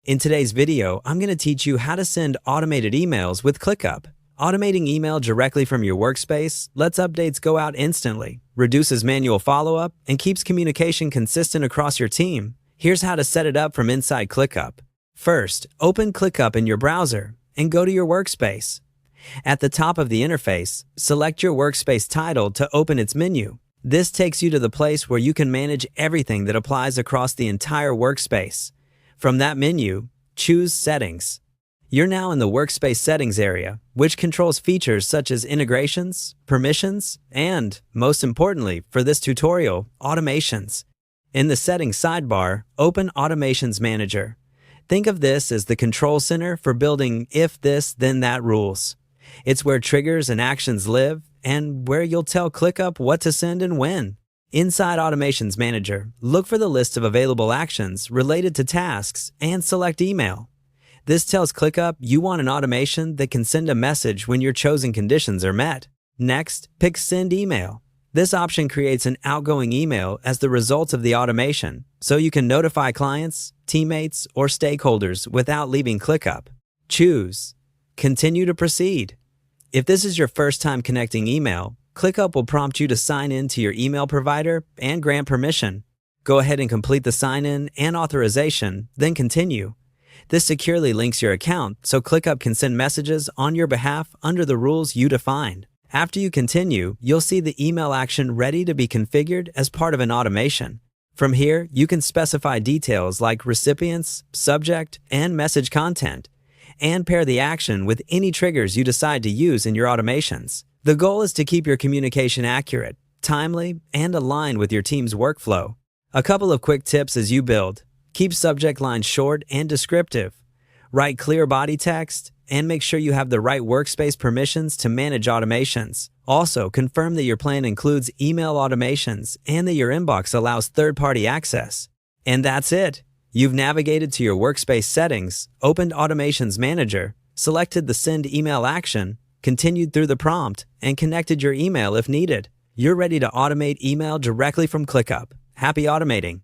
In today's video, I'm going to teach you how to send automated emails with ClickUp. Automating email directly from your workspace lets updates go out instantly, reduces manual follow-up, and keeps communication consistent across your team. Here's how to set it up from inside ClickUp. First, open ClickUp in your browser and go to your workspace. At the top of the interface, select your workspace title to open its menu. This takes you to the place where you can manage everything that applies across the entire workspace. From that menu, choose Settings. You're now in the Workspace Settings area, which controls features such as integrations, permissions, and, most importantly for this tutorial, automations. In the Settings sidebar, open Automations Manager. Think of this as the control center for building if this, then that rules. It's where triggers and actions live, and where you'll tell ClickUp what to send and when. Inside Automations Manager, look for the list of available actions related to tasks and select Email. This tells ClickUp you want an automation that can send a message when your chosen conditions are met. Next, pick Send Email. This option creates an outgoing email as the result of the automation, so you can notify clients, teammates, or stakeholders without leaving ClickUp. Choose Continue to proceed. If this is your first time connecting email, ClickUp will prompt you to sign in to your email provider and grant permission. Go ahead and complete the sign-in and authorization, then continue. This securely links your account so ClickUp can send messages on your behalf under the rules you define. After you continue, you'll see the email action ready to be configured as part of an automation. From here, you can specify details like recipients, subject, and message content, and pair the action with any triggers you decide to use in your automations. The goal is to keep your communication accurate, timely, and aligned with your team's workflow. A couple of quick tips as you build. Keep subject lines short and descriptive. Write clear body text, and make sure you have the right workspace permissions to manage automations. Also, confirm that your plan includes email automations and that your inbox allows third-party access. And that's it. You've navigated to your workspace settings, opened Automations Manager, selected the Send Email action, continued through the prompt, and connected your email if needed. You're ready to automate email directly from ClickUp. Happy automating!